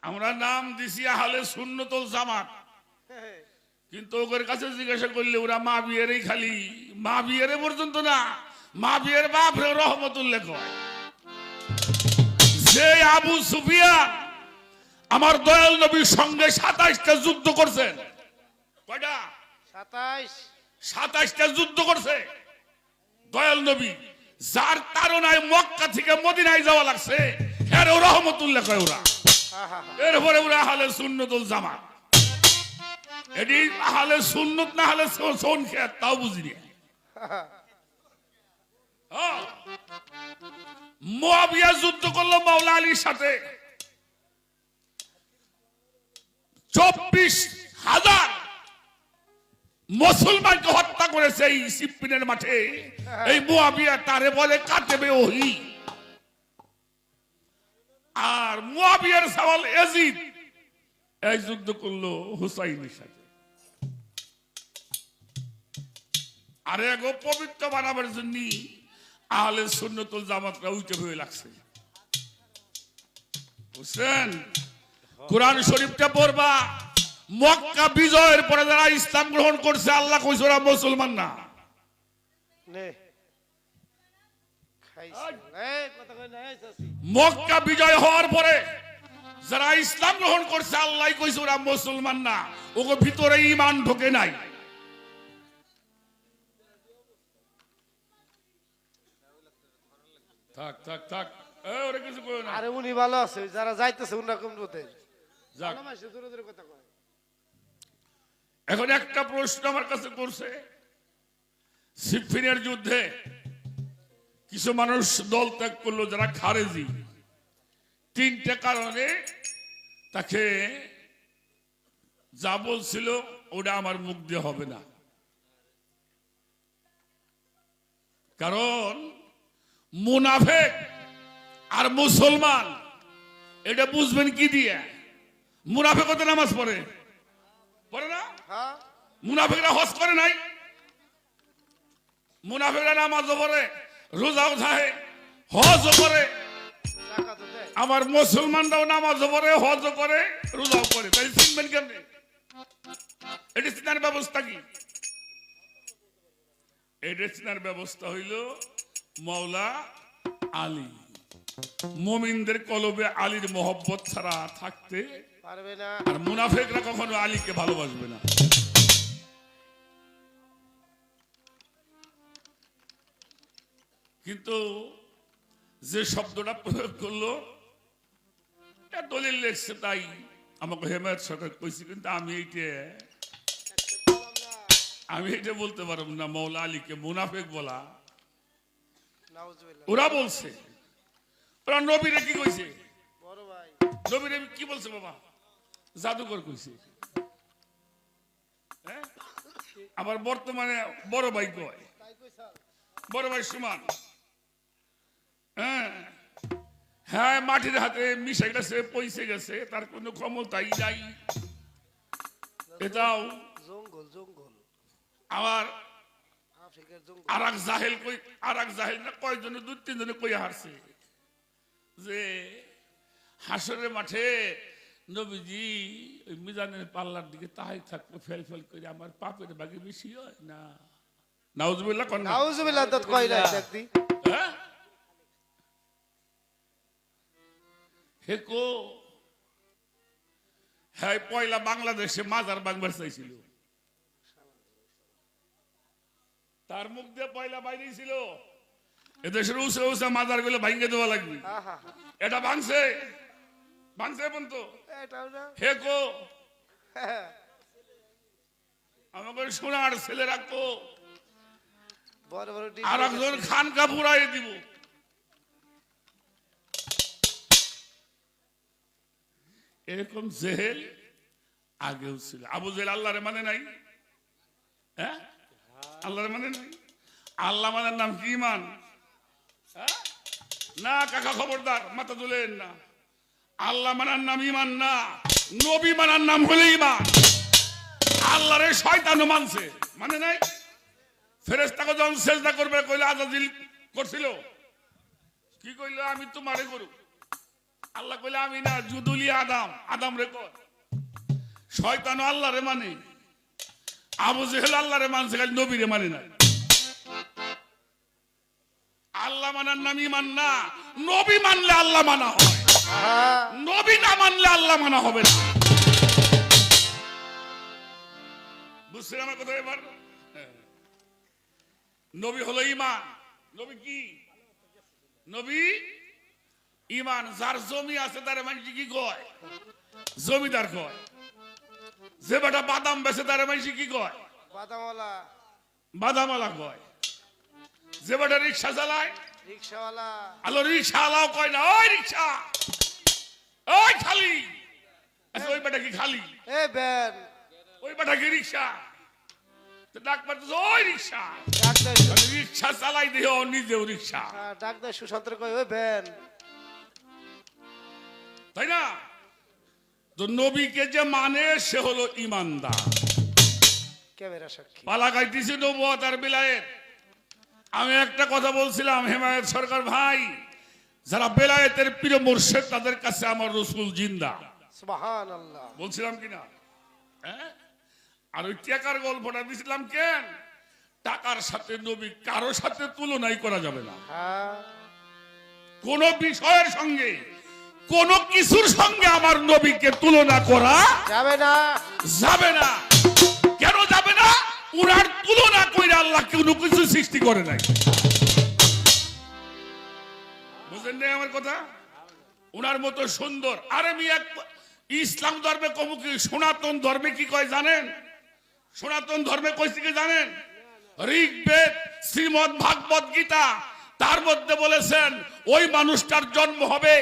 আমরা নাম দিছি আহলে সুন্নতুল জামাত, কিন্তু ওদের কাছে জিজ্ঞাসা করলে ওরা মা বিয়েরই খালি মা বিয়ের পর্যন্ত না, মা বিয়ের বাপ রহমতুল্লাহ কয়। যে আবু সুফিয়ান আমার দয়াল নবীর সঙ্গে 27টা যুদ্ধ করছেন, কয়টা? 27টা যুদ্ধ করছে দয়াল নবী, যার তারনায় মক্কা থেকে মদিনায় যাওয়া লাগছে, এর রহমতুল্লাহ কয় ওরা। এরপরে ওরা আহলে সুন্নতুল জামাত। এটি আহলে সুন্নত না হলে সোন খেত তাও বুঝিনি। মুআবিয়া যুদ্ধ করলো মাওলা আলীর সাথে, 24,000 মুসলমানকে হত্যা করেছে এই সিফিনের মাঠে। এই মুআবিয়া তারে বলে কাতেবে ওহী। আর মুআবিয়ার সওয়াল ইয়াজিদ এই যুদ্ধ করলো হুসাইনের সাথে। আর এগো পবিত্র বানাবার জন্য আহলে সুন্নতুল জামাতরা উঠে হয়ে লাগছে, বুঝছেন? কোরআন শরীফটা পড়বা, মক্কা বিজয়ের পরে যারা ইসলাম গ্রহণ করছে আল্লাহ কইছে ওরা মুসলমান না। মক্কা বিজয় হওয়ার পরে যারা ইসলাম গ্রহণ করছে আল্লাহ কইছে ওরা মুসলমান না, ওকে ভিতরে ঈমান ঢোকে নাই। থাক থাক থাক, ওরে কিছু কই না। আরে উনি ভালো আছে, যারা যাইতেছে উনারকম পথে যাক। ভালোবাসে, দূরে দূরে কথা কয়। এখন একটা প্রশ্ন আমার কাছে করছে, সিফিনের যুদ্ধে কিছু মানুষ দল ত্যাগ করলো যারা খারেজি, 3টে কারণে তাকে যা বলছিল ওটা আমার মুখ দিয়ে হবে না। কারণ মুনাফেক আর মুসলমান এটা বুঝবেন কি দিয়ে? মুনাফেক তো নামাজ পড়ে পড়ে না, মুনাফেকরা হজ করে নাই, মুনাফেকরা নামাজও পড়ে, রোজাও থাকে, হজও করে। আমার মুসলমানরাও নামাজও পড়ে, হজও করে, রোজাও করে। তাই চিনবেন কেমনে? এটি চিনার ব্যবস্থা কি? এটি চিনার ব্যবস্থা হইল মাওলা আলী। মুমিনদের কলবে আলীর মহব্বত ছাড়া থাকতে পারবে না, আর মুনাফিকরা কখনো আলীকে ভালোবাসবে না। কিন্তু যে শব্দটা প্রয়োগ করলো দলিল লেখছে, তাই আমাকে হেমায়ত সরকার কইছে, কিন্তু আমি এটা বলতে পারব না মাওলা আলীকে মুনাফিক বলা। ওরা বলছে, ওরা নবীরে কি কইছে? বড় ভাই নবীরে কি বলছে বাবা? জাদুকর কইছে। আবার বর্তমানে বড় ভাই কয়, বড় ভাই সমান। হ্যাঁ হ্যাঁ, মাটির হাতে মিশে গেছে, পয়সে গেছে, তার কোনো ক্ষমতাই নাই। এটাও জঙ্গল জঙ্গল আবার আফ্রিকার জঙ্গল। আর এক জাহেল কই, আর এক জাহেল না কয়জনে 2-3 জনে কই হারছে যে হাসরের মাঠে নবীজি ওই মিজানের পাল্লার দিকে তাহাই থাকতো, ফেল ফেল করে আমার পাপের ভাগে বেশি হয় না। নাউজুবিল্লাহ কোন নাউজুবিল্লাহ তো কই না দেখতি। হ্যাঁ হেকো হ্যাঁ, পয়লা বাংলাদেশে মাজার বাংবার চাইছিল, তার মুখ দিয়ে পয়লা বাইরে ছিল এদেশের উঁচু উঁচা মাজার গুলো ভাঙ্গে দেওয়া লাগবে। এটা ভাঙছে, ভাঙছে বন্ত হেকো আমাকে সোনার ছেলে রাখো, বড় বড় আর একজন খানকা পুরাই দিব। এরকম জেহেল আগেও ছিল। আবু জেহেল আল্লাহরে মানে নাই, হ্যাঁ আল্লাহরে মানে নাই। আল্লাহ মানার নাম কি ইমান? না কাকা খবরদার, মাথা তুলেন না। আল্লাহ মানার নাম ইমান না, নবী মানার নাম হলে ইমান। আল্লাহরে শয়তানও মানছে, মানে নাই। ফেরেশতাকে যখন সেজদা করবে কইলে আজাজিল করছিল কি কইলো? আমি তোমারে করু, আল্লাহ কইলে আমি না জুদুলি আদম, আদম রে কর। শয়তান আল্লাহ রে মানে, আবু জেহেল আল্লাহ রে মানছে, খালি নবী রে মানে না। আল্লাহ মানার নাম ইমান না, নবী মানলে আল্লাহ মানা হয়, নবী না মানলে আল্লাহ মানা হবে না। বুঝছেন আমার কথা এবার? নবী হলো ইমান। নবী কি? নবী ইমান। যার জমি আছে তার মানুষ কি কয়? জমিদার কয়। যে বেটা বাদাম বেচে তার মানুষ কি কয়? বাদামওয়ালা। বাদামওয়ালা কয়। যে বেটা রিক্সা চালায়, রিক্সাওয়ালা। আলো রিক্সাওয়ালাও কয় না ওই রিক্সা, ওই খালি। আচ্ছা ওই বেটা কি খালি? এ বেন। ওই বেটা কি রিক্সা? ডাক পারতেছে ওই রিক্সা। ডাক্তার রিক্সা চালাই দিও নিজেও রিক্সা, ডাক্তার সুশান্ত কয় ওই বেন, তাই না? তো নবীকে যে মানে সে হলো ইমানদার। ক্যামেরা সাক্ষী। পালা গাইতেছি নবুয়ত আর বেলায়েত। আমি একটা কথা বলছিলাম, হেমায়েত সরকার ভাই, যারা বেলায়েতের প্রিয় মুর্শিদ তাদের কাছে আমার রাসূল জিন্দা। সুবহানাল্লাহ। বলছিলাম কিনা? হ্যাঁ। আর ওই টাকার গল্পটা দিছিলাম কেন? টাকার সাথে নবী কারো সাথে তুলনাই করা যাবে না। হ্যাঁ। কোন বিষয়ের সঙ্গে, কোন কিছুর সঙ্গে আমার নবীকে তুলনা করা যাবে না, যাবে না। কেন যাবে না? উনার তুলনা করে আল্লাহ কোনো কিছু সৃষ্টি করে নাই। বুঝলেন না আমার কথা? উনার মতো সুন্দর। আর আমি এক ইসলাম ধর্মে কম কি, সনাতন ধর্মে কি কয় জানেন? সনাতন ধর্মে কইছে কি জানেন? ঋগ্বেদ, শ্রীমদ ভাগবত গীতা, তার মধ্যে বলেছেন ওই মানুষটার জন্ম হবে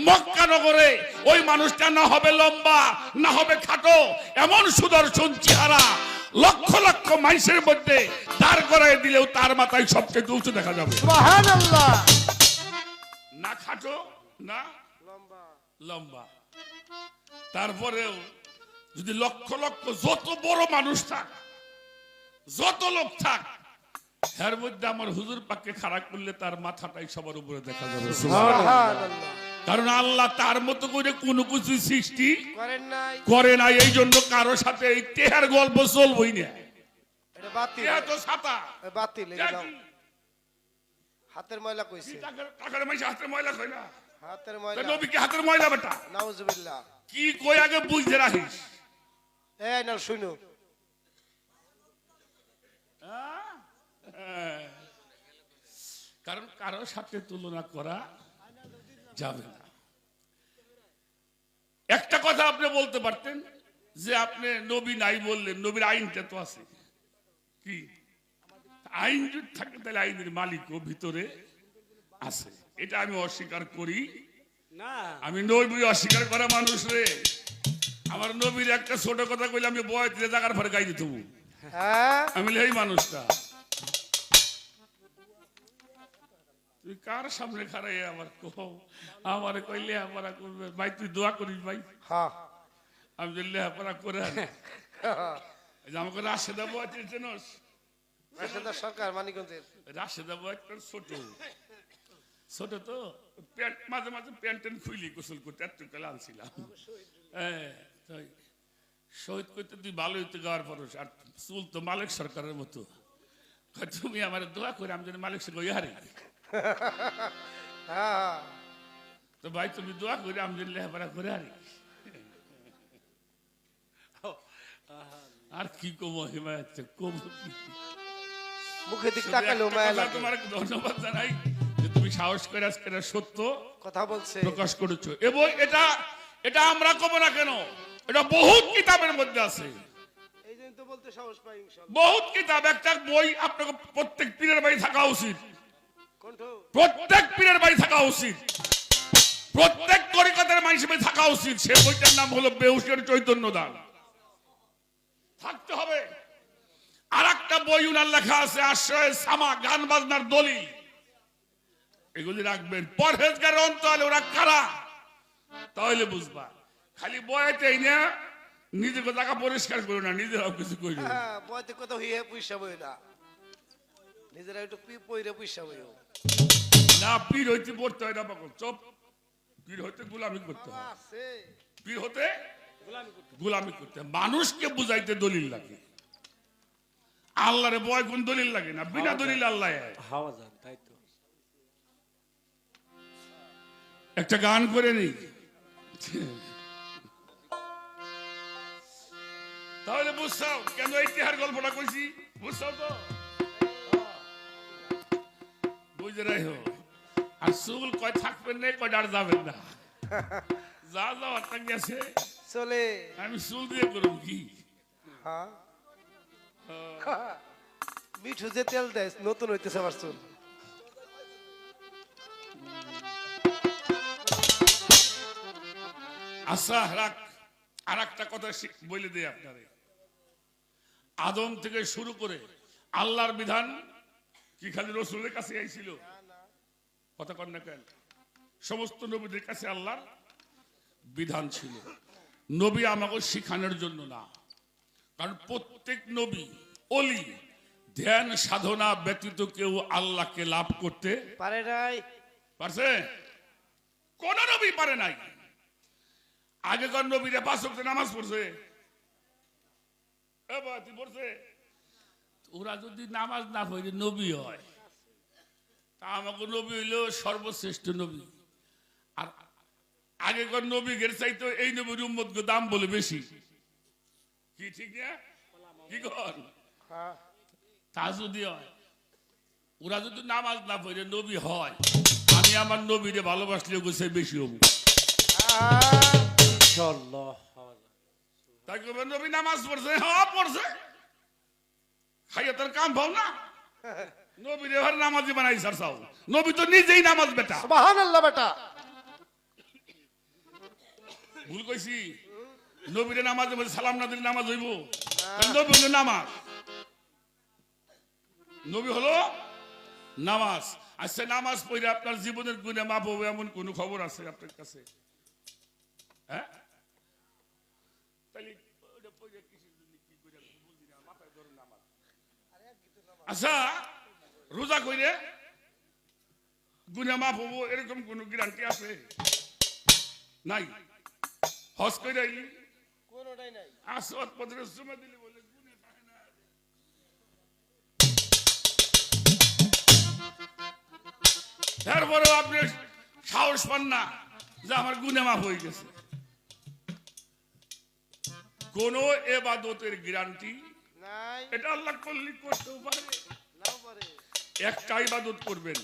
মক্কা নগরে, ওই মানুষটা না হবে লম্বা, না হবে খাটো, এমন সুদর্শন চেহারা লক্ষ লক্ষ মানুষের মধ্যে দাঁড় করায় দিলেও তার মাথায় সবচেয়ে উঁচু দেখা যাবে। সুবহানাল্লাহ। না খাটো না লম্বা। লম্বা। তারপরেও যদি লক্ষ লক্ষ যত বড় মানুষ থাক, যত লোক থাক, এর মধ্যে আমার হুজুর পাককে খারাপ করলে তার মাথাটাই সবার উপরে দেখা যাবে। সুবহানাল্লাহ। কারণ আল্লাহ তার মতো করে কোনো কিছু সৃষ্টি করেন নাই। করে নাই। এই জন্য কারো সাথে এই টেহার গল্প চলবই না। এটা বাতিল। টেহা তো ছাতা। এ বাতিল এই দাও। হাতের ময়লা কইছে। টাকার মাইসে হাতের ময়লা কই না। হাতের তা ময়লা। নবী কি হাতের ময়লা বেটা? নাউজুবিল্লাহ। কি কই আগে বুঝতে রাখিস। এই নাও শুনো। কারণ কারো সাথে তুলনা করা যাবে না। একটা কথা আপনি বলতে পারতেন যে আপনি নবী নাই বললেন, নবীর আইনটা তো আছে। কি আইন যদি থাকে তাহলে আইনের মালিকও ভিতরে আছে, এটা আমি অস্বীকার করি না। আমি নবী অস্বীকার করা মানুষ রে। আমার নবীর একটা ছোট কথা কইলে আমি বয়ত্রে জায়গার পরে গাই দিত। হ্যাঁ। আমি এই মানুষটা তুই কার সামনে খারাই আমার কো আমার কইলে আমার করবে ভাই, তুই দোয়া করিস ভাই। হ্যাঁ। আমি যে লেহাপড়া করে আনি। এই যে আমাকে রাশেদা বয় চেনস, রাশেদা সরকার মানিকগঞ্জের। রাশেদা বয় ছোট ছোট তো প্যান্ট মাঝে মাঝে প্যান্ট ট্যান্ট খুইলি গোসল করতে একটু কালে আনছিলাম। হ্যাঁ শহীদ করতে তুই ভালো হইতে গাওয়ার পরশ, আর চুল তো মালিক সরকারের মতো। তুমি আমার দোয়া করে আমি যেন মালিক সরকার ইহারে। হ্যাঁ। তো ভাই তুমি দোয়া করে আমি যেন লেহাপড়া করে হারি। আর কি কমো হিমায়ত কম। মুখে দিক তাকালেও মায়া লাগে। তোমার ধন্যবাদ জানাই যে তুমি সাহস করে আজকে সত্য কথা বলছে। প্রকাশ করেছো। এবং এটা এটা আমরা কব না কেন, এটা বহুত কিতাবের মধ্যে আছে। এই জন্য তো বলতে সাহস পাই ইনশাআল্লাহ। বহুত কিতাব, একটা বই আপনাকে প্রত্যেক পীরের বাড়ি থাকা উচিত। কণ্ঠ। প্রত্যেক পীরের বাড়ি থাকা উচিত, প্রত্যেক তরিকতের মানুষের বাড়ি থাকা উচিত। সে বইটার নাম হলো বেহুশের চৈতন্য দান, থাকতে হবে। আর একটা বই উনার লেখা আছে আশ্রয় সামা, গান বাজনার দলিল, এগুলি রাখবেন। পরহেজগার অন্তরালে ওরা কারা তাহলে বুঝবা। খালি বয়াতেই না, নিজেকে টাকা পরিষ্কার করো না, নিজেরাও কিছু করো। হ্যাঁ, বইতে কথা হইয়ে পয়সা বই না, নিজেরা একটু পইরে পয়সা বইও না পীর হইতে পড়তে হয় না পাগল, চপ পীর হতে গোলামি করতে হয়, আছে পীর হতে গোলামি করতে হয়। মানুষকে বুঝাইতে দলিল লাগে, আল্লাহরে বয় কোন দলিল লাগে না, বিনা দলিল আল্লাহ এক। হাওয়া যান তাই তো। একটা গান করে নি, তাহলে বুঝছাও কেন এই টিহার গল্পটা কইছি, বুঝছাও তো বুঝে রাই হো। আর চুল কয় থাকবেন না, কয় আর যাবেন না, যা যাওয়ারটা গেছে, চলে আমি চুল দিয়ে করব কি। হ্যাঁ মিঠু যে তেল দেয় নতুন হইতেছে আমার চুল। আচ্ছা রাখ, আর একটা কথা বলে দিই আপনারে। আদম থেকে শুরু করে আল্লাহর বিধান কি খালি রসুলের কাছে আইছিল? কথা কন না কেন? সমস্ত নবীদের কাছে আল্লাহর বিধান ছিল। নবী আমাকে শিখানোর জন্য না, কারণ প্রত্যেক নবী অলি ধ্যান সাধনা ব্যতীত কেউ আল্লাহকে লাভ করতে পারে নাই, পারছে? কোন নবী পারে নাই। আগেকার নবীরা 5 ওয়াক্ত নামাজ পড়ছে, তুই পড়ছে? ওরা যদি নামাজ না পড়ে নবী হয়, তা আমাকে নবী হইল সর্বশ্রেষ্ঠ নবী। আর আগেকার নবীদের চাইতো এই নবীর উম্মত দাম বলে বেশি, কি ঠিক না? কি কর হ্যাঁ তা যদি হয়, ওরা যদি নামাজ না পড়ে নবী হয়, আমি আমার নবীরে ভালোবাসলে গোছে বেশি হবো। ইনশাআল্লাহ হাওয়া যান। তাই কবে নবী নামাজ পড়ছে? হ্যাঁ পড়ছে, খাইয়া তার কাম ভাও না। নবীর এবার নামাজি বানাই স্যার সাও, নবী তো নিজেই নামাজ বেটা। সুবহানাল্লাহ বেটা, ভুল কইছি? নবীরে নামাজে বলে সালাম না দিলে নামাজ হইব? নবী হলো নামাজ, নবী হলো নামাজ। আচ্ছা নামাজ পড়ে আপনার জীবনের গুণে মাপ হবে এমন কোন খবর আছে আপনার কাছে? হ্যাঁ তাহলে ওটা পড়ে কিসের জন্য কি করে বুঝি না, মাথায় ধরে নামাজ। আচ্ছা রোজা কইরে গুণে মাপ হবো এরকম কোন গ্যারান্টি আছে? নাই। হজ কইরে কোনটাই নাই। আসওয়াদ পদরে জমা দিলে বলে গুণে থাকে না। তারপরেও আপনি সাহস পান না যে আমার গুণে মাফ হয়ে গেছে। কোন এবাদতের গ্যারান্টি নাই, এটা আল্লাহ করলে করতেও পারে। নাও পারে। একটা ইবাদত করবেন,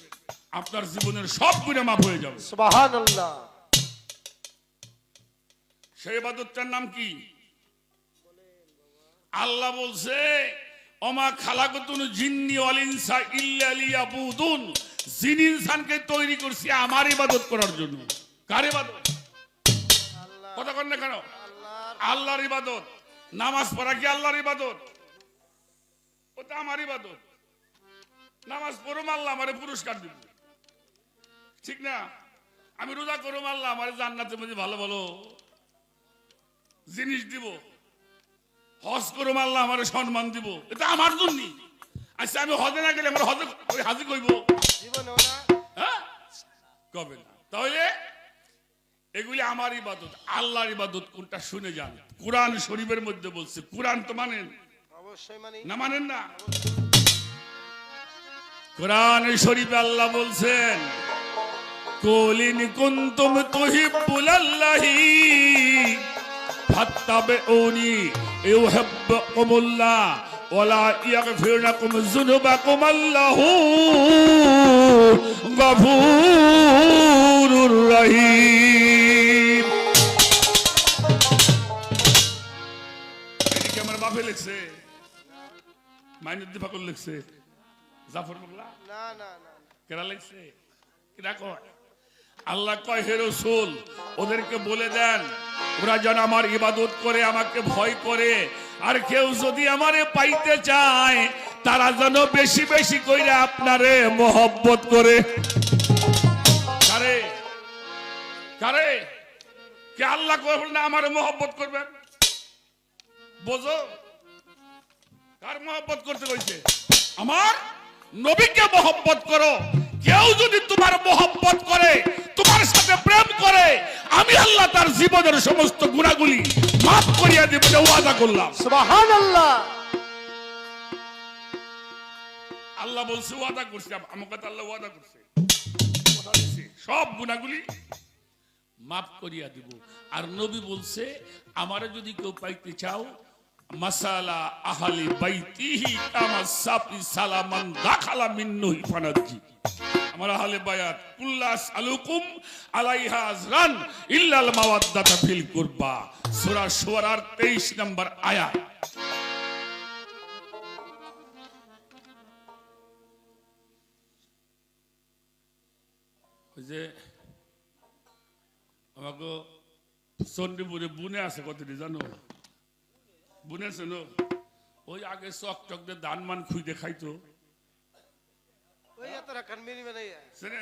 আপনার জীবনের সব গুনাহ মাফ হয়ে যাবে। সুবহানাল্লাহ। সেই ইবাদতটার নাম কি? আল্লাহ বলছে ওমা খালাকাতুল জিন্নি ওয়াল ইনসা ইল্লা লিয়াবুদুন, জিন ইনসানকে তৈরি করছি আমার ইবাদত করার জন্য। কার ইবাদত? আল্লাহ কথা কন না কেন? আল্লাহর আল্লাহর ইবাদত। নামাজ পড়া কি আল্লাহর ইবাদত? ওটা আমার ইবাদত। নামাজ পড়ো আল্লাহ আমারে পুরস্কার দিব, ঠিক না? আমি রোজা করো আল্লাহ আমারে জান্নাতের মধ্যে ভালো ভালো জিনিস দিব। হজ করো আল্লাহ আমারে সম্মান দিব, এটা আমার জন্য। আচ্ছা আমি হজে না গেলে আমার হজে ওই হাজি কইব? জীবনেও না। হ্যাঁ কবে না। তাহলে এগুলি আমার ইবাদত। আল্লাহর ইবাদত কোনটা শুনে যান। কোরআন শরীফের মধ্যে বলছে, কোরআন তো মানেন অবশ্যই মানি। না? মানেন না? কোরআন শরীফে আল্লাহ বলছেন কুলিন কুনতুম তুহিব্বুনাল্লাহি ফাত্তাবিউনি ইউহিব্বুকুমুল্লাহ ওয়ালা ইয়াগফির লাকুম যুনুবাকুম আল্লাহু গফুরুর রহিম। এদিকে আমার বাপে লিখছে, মাইনুদ্দিন ফাকুল লিখছে, জাফর মোগলা না না না, কেরা লিখছে? কিরা কয়? আল্লাহ কয় হে রাসূল ওদেরকে বলে দেন ওরা যেন আমার ইবাদত করে, আমাকে ভয় করে। আর কেউ যদি আমারে পাইতে চায় তারা যেন বেশি বেশি কইরা আপনারে মহব্বত করে। কারে কারে? কে আল্লাহ কয় না আমারে মহব্বত করবেন? বোঝো কার মহব্বত করতে কইছে? আমার নবীকে মহব্বত করো। কেউ যদি তোমার মোহব্বত করে, তোমার সাথে প্রেম করে, আমি আল্লাহ তার জীবনের সমস্ত গুনাহগুলি মাফ করিয়া দিব বলে ওয়াদা করলাম। সুবহানাল্লাহ। আল্লাহ বলছে ওয়াদা করছে, আমার কথা আল্লাহ ওয়াদা করছে, কথা দিছে, সব গুনাহগুলি মাফ করিয়া দিব। আর নবী বলছে আমারে যদি কেউ পাইতে চাও, মাসালা আহলি বাইতিহি কামা সাফি সালামান দাখালা মিন্নুহি ফানাজি। আমার আহলে বায়াত কুল্লাস আলুকুম আলাইহা আজরান ইল্লাল মাওয়াদ্দাতা ফিল কুরবা, সূরা শুআরার 23 নম্বর আয়াত। ওই যে আমাকে চন্ডীপুরে বুনে আছে কতটি জানো? বুনেছে নো? ওই আগে চক টক দিয়ে ধান মান খুই দেখাইতো, ওই এত রাখান মিনি বানাইয়া শোনে?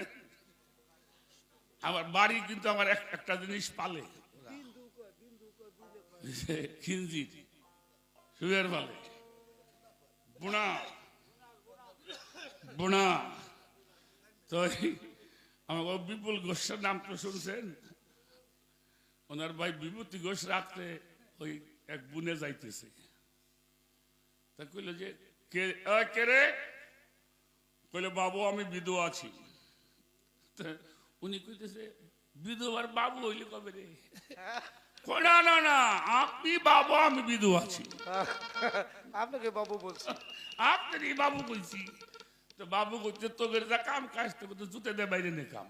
আমার বাড়ি কিন্তু আমার একটা জিনিস পালে, খিনজির সুয়ের পালে, বুনা বুনা। তো আমার বিপুল ঘোষের নাম তো শুনছেন? ওনার ভাই বিভূতি ঘোষ রাত্রে ওই এক বুনে যাইতেছে, তা কইল যে কে রে? কইলে বাবু আমি বিধবা আছি। উনি কইতেছে বিধবার বাবু হইলে কবে রে? না না না, আপনি বাবু আমি বিধবা আছি। আপনাকে বাবু বলছি। আপনি বাবু বলছি। তো বাবু করছে তোদের যা কাম কাজ তো জুতে দে বাইরে নে কাম।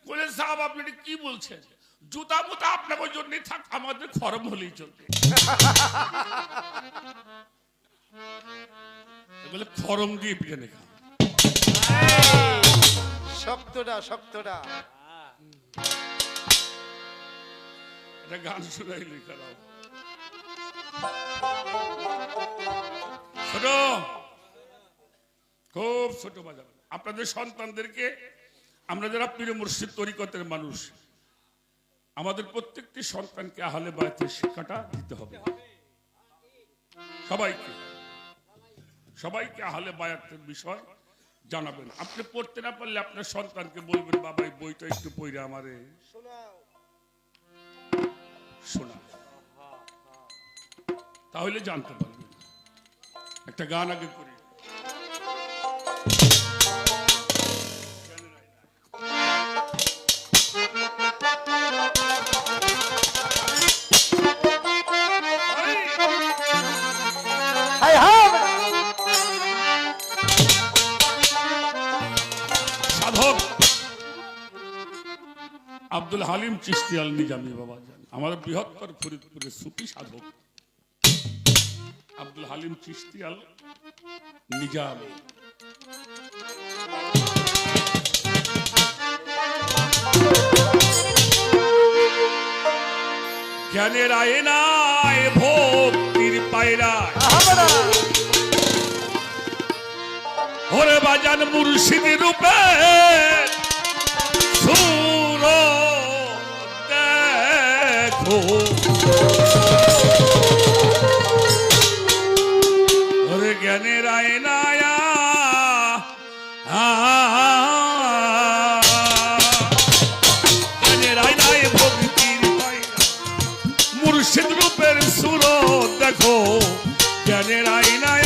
বলে সাহেব আপনি কি বলছেন? জুতা মুতা আপনাকে জন্যই থাক, আমাদের খরম হলেই চলবে। বলে খরম দিয়ে পিঠে নে কাম। শক্তটা শক্তটা। একটা গান শুনাইলি খারাপ ছোট, খুব ছোট বাজার। আপনাদের সন্তানদেরকে আমরা যারা পীর মুর্শিদ তরিকতের মানুষ, আমাদের প্রত্যেকটি সন্তানকে আহলে বায়াতের শিক্ষাটা দিতে হবে। সবাইকে সবাইকে আহলে বায়াতের বিষয় জানাবেন। আপনি পড়তে না পারলে আপনার সন্তানকে বলবেন বাবা এই বইটা একটু পড়ে আমারে শোনা, তাহলে জানতে পারবেন। একটা গান আগে করি। সাধক আব্দুল হালিম চিশতি আল নিজামী বাবা জান, আমাদের বৃহত্তর ফরিদপুরের সুফি সাধক আব্দুল হালিম চিশতি আল নিজামী। জ্ঞানের আয়নায় ভক্তির পায়রায় ওরে বাজান মুর্শিদ রূপে সুর দেখো, ওরে জ্ঞানের আয়নায় জ্ঞানের আয়নায় ভক্তির পায়রা মুর্শিদ রূপের সুর দেখো, জ্ঞানের আয়নায়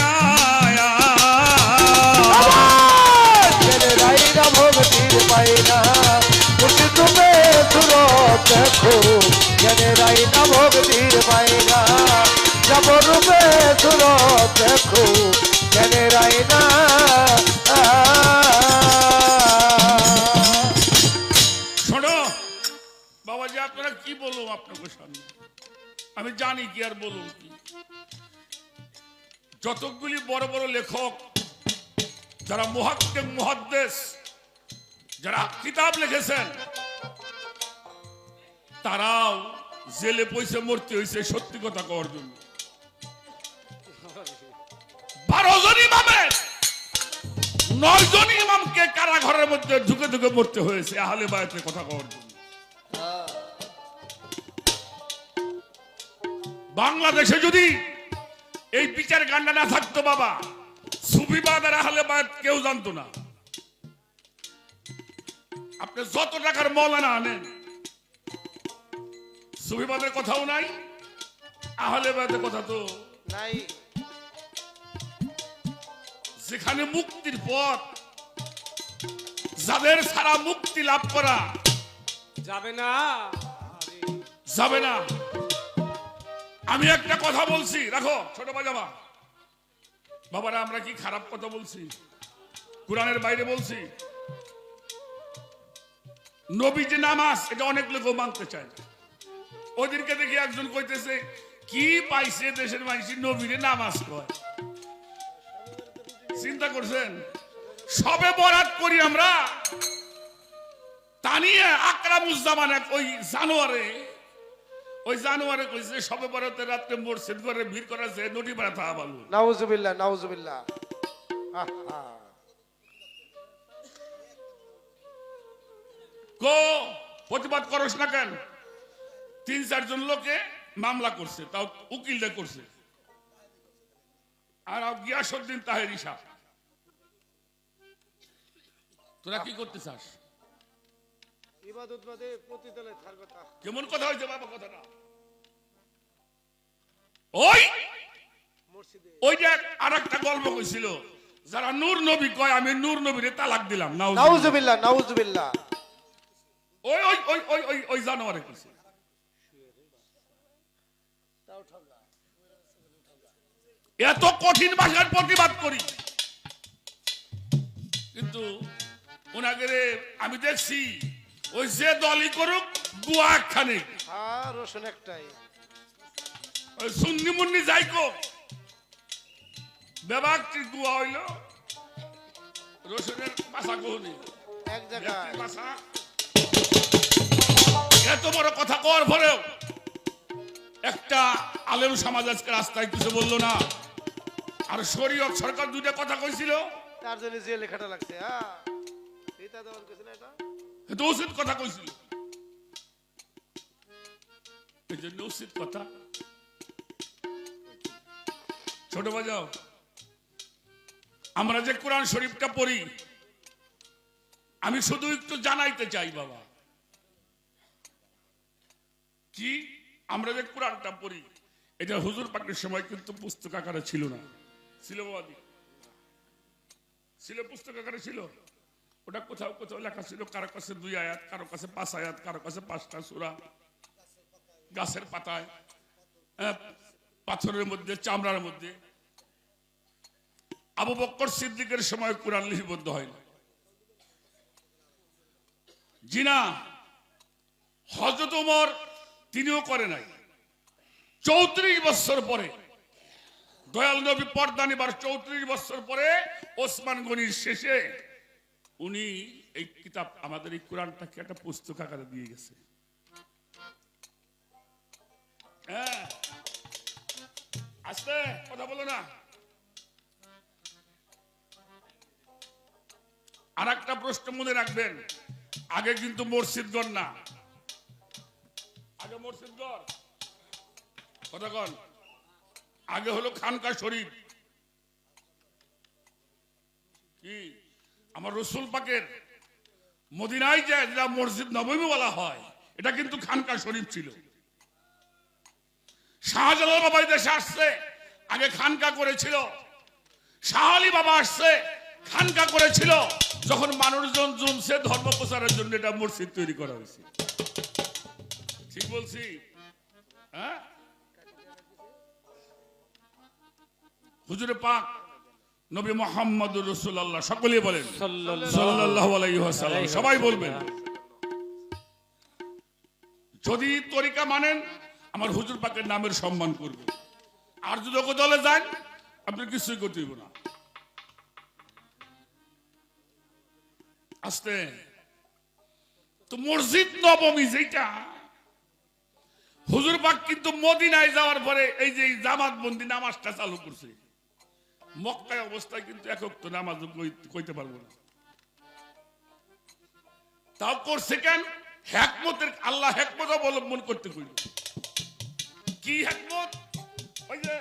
ভক্তির পাইনা মুর্শিদ রূপে সুরত দেখো, জ্ঞানের আইনা ভক্তির পাইনা যাব রূপে সুরত দেখো, জ্ঞানের আইনা। শোনো বাবাজি, আপনারা কি বলবো আপনাকে সামনে, আমি জানি কি আর বলুন কি। যতগুলি বড় বড় লেখক যারা মুহাক্কিক মুহাদ্দিস যারা কিতাব লিখেছেন, তারাও জেলে পয়সা মরতে হয়েছে সত্যি কথা কওয়ার জন্য। 12 জন ইমামের 9 জন ইমামকে কারাঘরের মধ্যে ঢুকে ঢুকে মরতে হয়েছে আহলে বায়াতের কথা কওয়ার জন্য। বাংলাদেশে যদি এই বিচার কাণ্ড না থাকতো বাবা, সুফিবাদ আর আহলে বায়াত কেউ জানতো না। আপনি যত টাকার মৌলানা আনেন, সুফিবাদের কথাও নাই, আহলে বাদের কথা তো নাই। যেখানে মুক্তির পথ, যাদের সারা মুক্তি লাভ করা যাবে না। যাবে না। আমি একটা কথা বলছি, রাখো ছোট বাজাবা বাবারা, আমরা কি খারাপ কথা বলছি? কোরআনের বাইরে বলছি? নবী যে নামাজ, এটা অনেক লোক মানতে চায়। ওদিনকে দেখি একজন কইতেছে কি পাইছে দেশের মানুষ নবীরে নামাজ কয়। চিন্তা করছেন? সবে বরাত করি আমরা, তা নিয়ে আকরামুজ্জামান এক ওই জানুয়ারে কইছে সবে বরাতের রাত্রে মসজিদ করে ভিড় করেছে নটি পাড়া থা ভালো। নাউজুবিল্লাহ, নাউজুবিল্লাহ। আহা, কো প্রতিবাদ করস না কেন? ৩-৪ জন লোকে মামলা করছে, তাও উকিলরা করছে। আর গিয়াসউদ্দিন তাহেরি সাহেব, তোরা কি করতে চাস? ইবাদত বাদে প্রতিদলে থার কথা। কেমন কথা হয়েছে বাবা কথাটা? ওই মসজিদে ওই যে আর একটা গল্প কইছিল, যারা নূর নবী কয় আমি নূর নবীরে তালাক দিলাম। নাউজুবিল্লাহ, নাউজুবিল্লাহ। ওই ওই ওই ওই ওই ওই জানোয়ারে কইছে। এত কঠিন ভাষার প্রতিবাদ করি, কিন্তু ওনাকে আমি দেখছি ওই যে দলই করুক গুয়া খানে হ্যাঁ, রসুন একটাই। ওই সুন্নি মুন্নি যাই কো বেবাক গুয়া হইল রসুনের পাশা কোহনি এক জায়গায় পাশা। এত বড় কথা কর পরেও একটা আলেম সমাজ আজকে রাস্তায় কিছু বললো না। আর শরীয়ত সরকার দুইটা কথা কইছিল, তার জন্য যে লেখাটা লাগছে। হ্যাঁ, এটা দেওয়ার কিছু না। এটা তো উচিত কথা কইছিল, এই জন্য উচিত কথা। ছোট বাজাও, আমরা যে কোরআন শরীফটা পড়ি, আমি শুধু একটু জানাইতে চাই বাবা, কি আমরা যে কোরআনটা পড়ি এটা হুজুর পাকের সময় কিন্তু পুস্তক আকারে ছিল না। ছিল বাবাদি? ছিল পুস্তক আকারে ছিল। ওটা কোথাও কোথাও লেখা ছিল, কারো কাছে 2 আয়াত, কারো কাছে 5 আয়াত, কারো কাছে 5টা সূরা, গাছের পাতায়, পাথরের মধ্যে, চামড়ার মধ্যে। আবু বকর সিদ্দিকের সময় কোরআন লিপিবদ্ধ হয়নি। জিনা হযরত ওমর তিনিও করে নাই। 34 বছর পরে দয়াল নবী পর্দা নিবার 34 বছর পরে ওসমান গনির শেষে উনি এই কিতাব আমাদের এই কোরআনটাকে একটা পুস্তক আকারে দিয়ে গেছে। হ্যাঁ, আস্তে কথা বলো না। আর একটা প্রশ্ন মনে রাখবেন, আগে কিন্তু মসজিদগড় না, আগে মসজিদগড় কথা কন, আগে হলো খানকা শরীফ। কি আমার রসুল পাকের মদিনায় যায় যেটা মসজিদ নববী বলা হয়, এটা কিন্তু খানকা শরীফ ছিল। শাহজালাল বাবা দেশে আসছে, আগে খানকা করেছিল। শাহ আলী বাবা আসছে, খানকা করেছিল। যখন মানুষজন জমছে ধর্ম প্রচারের জন্য এটা মসজিদ তৈরি করা হয়েছে। ঠিক বলছি? হ্যাঁ, হুজুরে পাক নবী মুহাম্মদুর রাসূলুল্লাহ সকলেই বলেন সাল্লাল্লাহু আলাইহি ওয়াসাল্লাম, সবাই বলবেন। যদি তরিকা মানেন আমার হুজুর পাকের নামের সম্মান করবে, আর যদি ওকে দলে যান আপনি কিছুই করতে হইব না। আস্তে তো মসজিদ নববী যেটা হুজুর পাক কিন্তু মদিনায় যাওয়ার পরে এই যে জামাত বন্দি নামাজটা চালু করছে। মক্কায় অবস্থায় কিন্তু একক তো নামাজ কইতে পারবো না, তাও করছে কেন? হিকমতের, আল্লাহ হিকমত অবলম্বন করতে কইল। কি হিকমত? ওই যে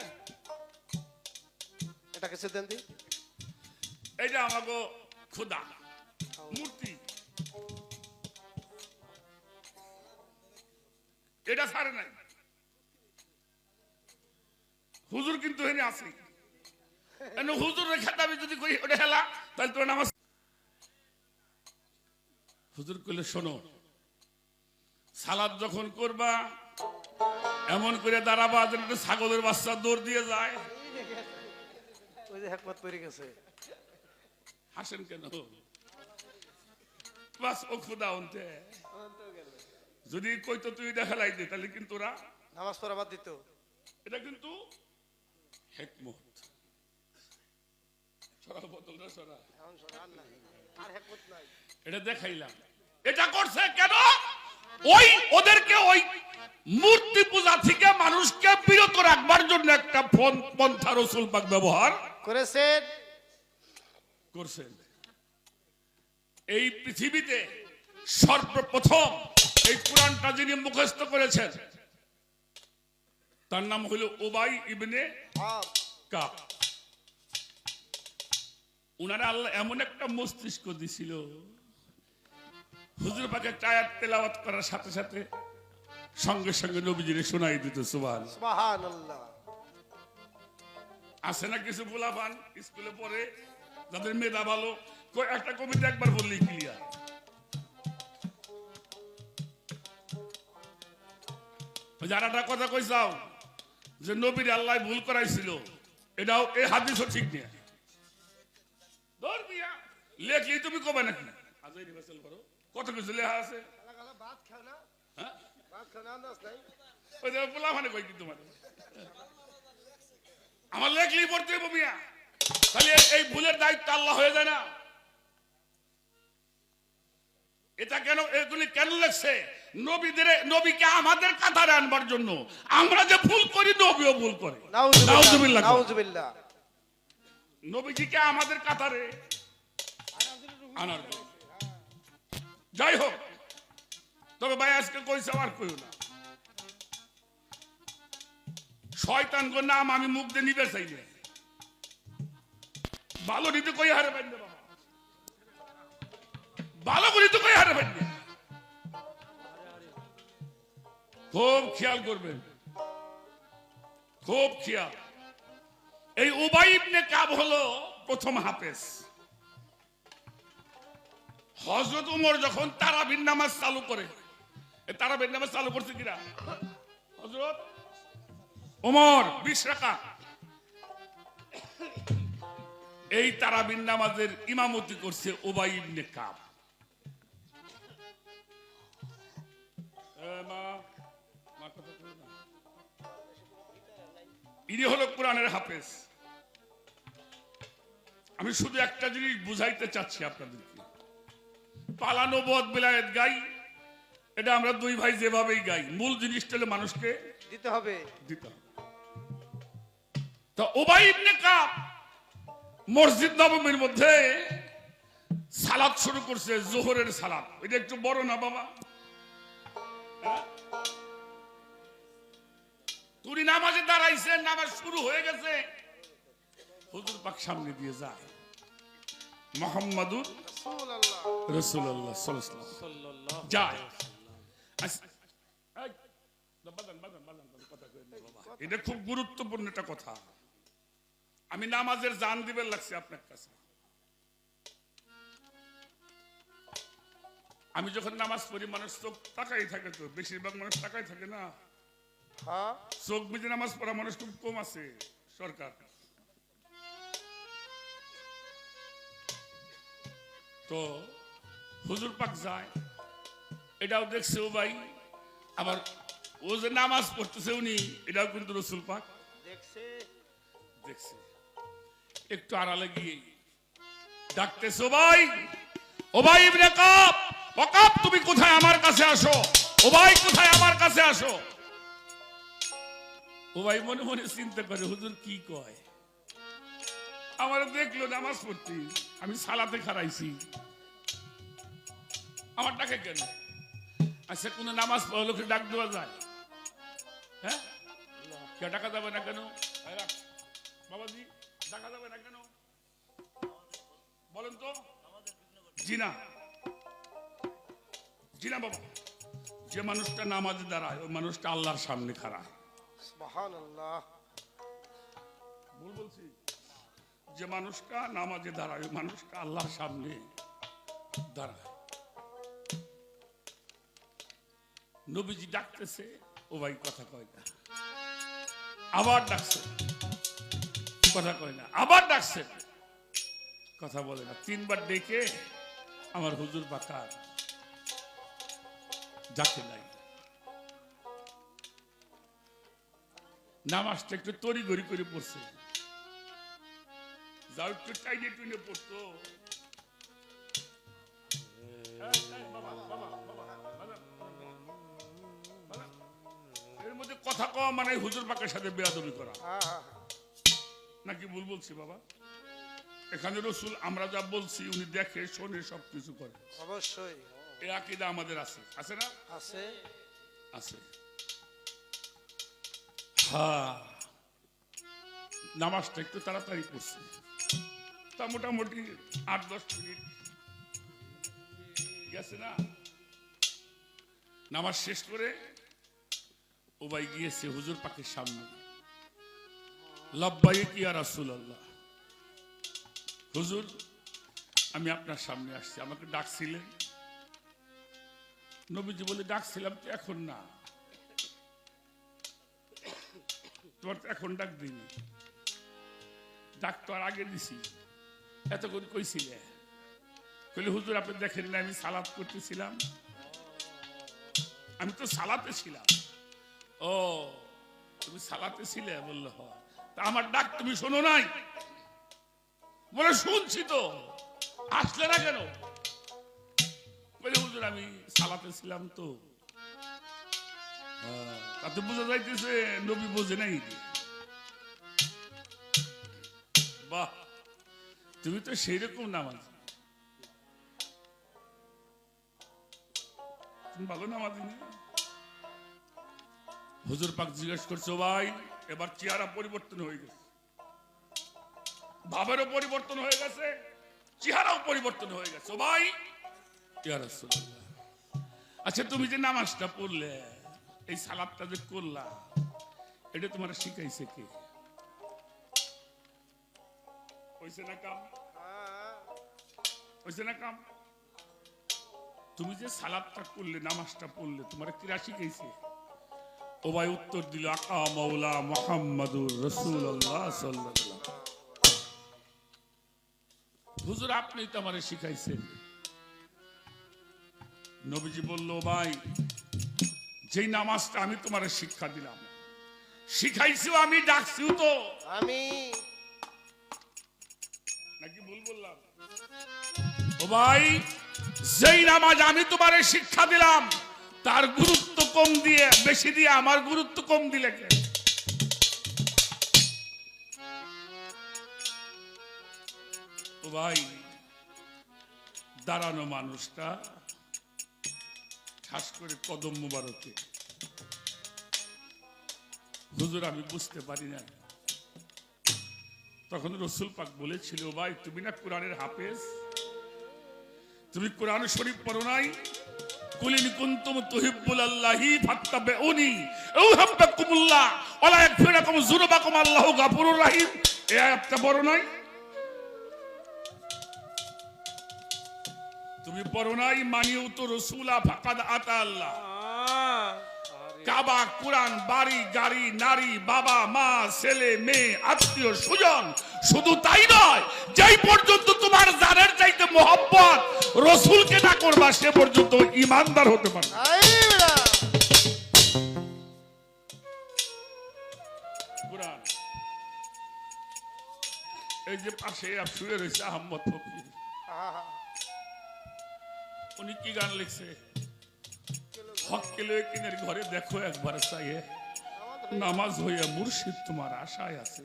এটা কাছে দেন দি, এইটা আমাগো খোদা মূর্তি, এটা ছাড়ে নাই। হুজুর কিন্তু এনে আছে, হুজুরের খেতাবি যদি কই ওটা হেলা তাহলে তোর নামাজ। হুজুর কইলে শোনো, সালাদ যখন করবা এমন করে দাঁড়াবা যেন একটা ছাগলের বাচ্চা দৌড় দিয়ে যায়। ওই যে হেকমত পড়ে গেছে। হাসেন কেন? বাস ও খুদা অন্তে যদি কইতো তুই দেখালাই দে তাহলে কিন্তু ওরা নামাজ পড়া বাদ দিত। এটা কিন্তু হেকমত। সরা বোতল না সরা, এখন শোনা আর নাই, আর হেকমত নাই। এটা দেখাইলাম। এটা করছে কেন? ওই ওদেরকে ওই মূর্তি পূজা থেকে মানুষকে বিরত রাখবার জন্য একটা পন্থা রাসূল পাক ব্যবহার করেছেন। করছেন। এই পৃথিবীতে সর্বপ্রথম এই কোরআনটা যিনি মুখস্থ করেছেন তার নাম হলো উবাই ইবনে হ্যাঁ, কাব। উনারা আল্লাহ এমন একটা মস্তিষ্ক দিছিল, হুজুর পাকে একটা আয়াত তেলাওয়াত করার সাথে সাথে সঙ্গে সঙ্গে নবীজিরে শোনাই দিত। সুবহান সুবহানাল্লাহ। আছে না কিছু পোলাপান স্কুলে পড়ে যাদের মেধা ভালো, একটা কবিতা একবার বললেই ক্লিয়ার। যারা একটা কথা কইসাও যে নবীর আল্লাহ ভুল করাইছিল, এটাও এই হাদিসও ঠিক নেই। লেখলি তুমি কবে নাকি কত কিছু লেখা আছে। ভাত খাও না, হ্যাঁ, ভাত খাও না, আন্দাজ নাই। ওই যে পোলাপানে কই কি তোমার আমার লেখলি পড়তে হবে মিয়া, তাহলে এই ভুলের দায়িত্ব আল্লাহ হয়ে যায় না? এটা কেন, এগুলি কেন লেখছে? নবীকে আমাদের কাতারে আনবার জন্য। আমরা যে ভুল করি নবীও ভুল করে। নাউজুবিল্লাহ, নাউজুবিল্লাহ। নবীজিকে আমাদের কাতারে আনার জন্য। যাই হোক, তবে ভাই আজকে কইছে আর কইও না। শয়তান গো নাম আমি মুখ দিয়ে নিবে চাই না, ভালো নিতে কই হারে বাইন্দে বাবা, ভালো করে তো কই হারে বাইন্দে। খুব খেয়াল করবেন, খুব খেয়াল। এই উবাই ইবনে কাব হলো প্রথম হাফেজ। হযরত ওমর যখন তারাবির নামাজ চালু করে, এই তারাবির নামাজ চালু করছে কিরা? হযরত ওমর 20 রাকাত। এই তারাবির নামাজের ইমামতি করছে উবাই ইবনে কাব। ইনি হলো কোরআনের হাফেজ। আমি শুধু একটা জিনিস বুঝাইতে চাচ্ছি আপনাদেরকে, পালানো বদ বিলায়েত গাই, এটা আমরা দুই ভাই যেভাবেই গাই, মূল জিনিসটা হলো মানুষকে দিতে হবে। দিতে হবে। তো উবাই ইবনে কাব মসজিদ নববীর মধ্যে সালাত শুরু করছে, জোহরের সালাত। এটা একটু বড় না বাবা? তুই নামাজে দাঁড়াইছেন, নামাজ শুরু হয়ে গেছে, হুজুর পাক সামনে দিয়ে যায়, মুহাম্মাদুর রাসূলুল্লাহ সাল্লাল্লাহু যায়। এটা খুব গুরুত্বপূর্ণ একটা কথা। আমি নামাজের জান দিবেন লাগছে আপনার কাছে। আমি যখন নামাজ পড়ি মানুষ চোখ তাকাই থাকে, তো বেশিরভাগ মানুষ তাকাই থাকে না। হ্যাঁ, চোখ বুঝে নামাজ পড়া মানুষ খুব কম আছে। সরকার তো হুজুর পাক যায়, এটাও দেখছে ও ভাই। আবার ও যে নামাজ পড়তেছে উনি, এটাও কিন্তু রাসূল পাক দেখছে। দেখছে। একটু আড়ালে গিয়ে ডাকতেছে, ভাই, ও ভাই ইবনে কাব, ও কাব তুমি কোথায়? আমার কাছে আসো। ও ভাই কোথায়? আমার কাছে আসো। ও ভাই মনে মনে চিন্তা করে, হুজুর কি কয়? আমার দেখলো নামাজ পড়ছি, আমি সালাতে খারাইছি, আমার ডাকে কেন? আচ্ছা, কোন নামাজ পড়া লোকের ডাক দেওয়া যায়? হ্যাঁ, কে ডাকা যাবে না কেন? বাবাজি ডাকা যাবে না কেন বলেন তো? জি না, জি না বাবা, যে মানুষটা নামাজে দাঁড়ায় ওই মানুষটা আল্লাহর সামনে খাড়ায়। সুবহানাল্লাহ। ভুল বলছি? যে মানুষটা নামাজে দাঁড়ায় ওই মানুষটা আল্লাহর সামনে দাঁড়ায়। নবীজি ডাকতেছে, ও ভাই কথা কয় না, আবার ডাকছে, কথা কয় না, আবার ডাকছে, কথা বলে না। 3 বার ডেকে আমার হুজুর বাকার ডাকে নাই। নামাজটা একটু তড়িঘড়ি করে পড়ছে, যাও একটু টাইনে টুইনে পড়তো। এর মধ্যে কথা কওয়া মানে হুজুর পাকের সাথে বেয়াদবি করা নাকি? ভুল বলছি বাবা? এখানে রসুল আমরা যা বলছি উনি দেখে শোনে সবকিছু করে। অবশ্যই এই আকীদা আমাদের আছে, আছে না? আছে। আছে। হ্যাঁ, নামাজটা একটু তাড়াতাড়ি পড়ছে, তা মোটামুটি 8-10 মিনিট গেছে না। নামাজ শেষ করে ও ভাই গিয়েছে হুজুর পাকের সামনে। লাব্বাইক ইয়া রাসূলুল্লাহ, হুজুর আমি আপনার সামনে আসছি, আমাকে ডাকছিলেন? নবীজি বলে, ডাকছিলাম তো এখন না, তোমার তো এখন ডাক দিইনি, ডাক তো আর আগে দিছি। এত করে কইছিলে? কইলে হুজুর আপনি দেখেন না আমি সালাত করতেছিলাম? আমি তো সালাতে ছিলাম। ও তুমি সালাতে ছিলে? বললো হ। তা আমার ডাক তুমি শোনো নাই? বলে শুনছি তো, আসলে না কেন? বলে হুজুর আমি সালাতে ছিলাম তো। তাতে বোঝা যাইতেছে নবী বোঝে নাই। বাহ, তুমি তো সেই রকম নামাজ, তুমি ভালো নামাজ। হুজুর পাক জিজ্ঞেস করছো, ভাই এবার চেহারা পরিবর্তন হয়ে গেছে, ভাবেরও পরিবর্তন হয়ে গেছে, চেহারাও পরিবর্তন হয়ে গেছে। ভাই ইয়া রাসূলুল্লাহ, আচ্ছা তুমি যে নামাজটা পড়লে, এই সালাতটা যে করলা, এটা তোমার শিখাইছে কে? হইছে না কাম? হইছে না কাম? তুমি যে সালাতটা করলে, নামাজটা পড়লে, তোমার কিরা শিখাইছে? ও ভাই উত্তর দিল, আকা মাওলা মুহাম্মাদুর রাসূলুল্লাহ সাল্লাল্লাহু আলাইহি ওয়াসাল্লাম। হুজুর আপনি তো আমারে শিখাইছেন। নবীজি বলল, ভাই যেই নামাজটা আমি তোমারে শিক্ষা দিলাম, শিখাইছিও আমি, ডাকছিও তো আমি, নাকি ভুল বললাম? ও ভাই যেই নামাজ আমি তোমারে শিক্ষা দিলাম, তার গুরুত্ব কম দিয়ে বেশি দিয়ে আমার গুরুত্ব কম দিলে কে? ও ভাই দাঁড়ানো মানুষটা ঠাস করে কদম মুবারকে, হুজুর আমি বুঝতে পারি না। তখন রসুল পাক বলেছিল, ভাই তুমি না কোরআনের হাফেজ, তুমি কোরআন শরীফ পড়ো নাই? কুল ইন কুনতুম তুহিব্বুনাল্লাহি ফাত্তাবিউনি ইউহিব্বুকুমুল্লাহ ওয়া লা ইয়াগফিরু লাকুম যুনুবাকুম আল্লাহু গাফুরুর রহিম। এই আয়াতটা পড়ো নাই? তুমি পড়ো নাই? মানিউ তো রাসূলা ফাকাদ আতা আল্লাহ। কাবা, কোরআন, বাড়ি, গাড়ি, নারী, বাবা, মা, ছেলে, মেয়ে, আত্মীয় স্বজন, শুধু তাই নয়, যেই পর্যন্ত তোমার জানের চাইতে মোহাব্বত রসুলকে না করবা সে পর্যন্ত ইমানদার হতে পারবে। কোরআন এই যে পাশে শুয়ে রয়েছে আহমদ ফকির, উনি কি গান লিখছে? হক কেলে কিনের ঘরে দেখো একবার চাইয়ে, নামাজ হইয়া মুর্শিদ তোমার আশায় আছে।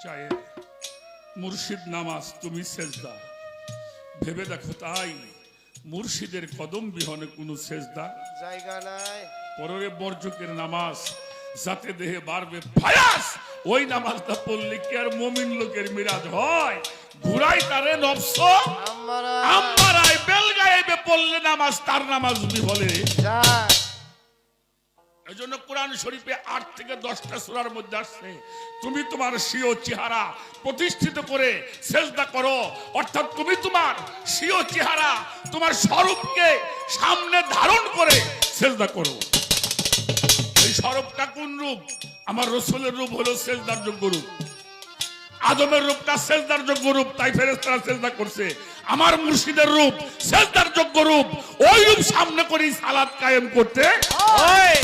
চাইয়ে মুর্শিদ নামাজ তুমি সেজদা, ভেবে দেখো তাই মুর্শিদের কদম বিহনে কোনো সেজদা জায়গা নাই। পরে বর্জকের নামাজ যাতে দেহে বাড়বে ফায়াস, ওই নামাজটা পড়লে কি আর মুমিন লোকের মিরাজ হয়? ঘুরাই তারে নফস আমারাই বেলগায়ে চাইবে পড়লে নামাজ তার নামাজ বিফলে। যায় এই জন্য কোরআন শরীফে 8 থেকে 10টা সূরার মধ্যে আসছে তুমি তোমার স্বীয় চেহারা প্রতিষ্ঠিত করে সেজদা করো, অর্থাৎ তুমি তোমার স্বীয় চেহারা তোমার স্বরূপকে সামনে ধারণ করে সেজদা করো। এই স্বরূপটা কোন রূপ? আমার রাসূলের রূপ হলো সেজদার যোগ্য রূপ। আদমের রূপটা সেজদার যোগ্য রূপ, তাই ফেরেশতারা সেজদা করছে। আমার মুর্শিদের রূপ সেজদার যোগ্য রূপ, ওই রূপ সামনে করে সালাত কায়েম করতে হয়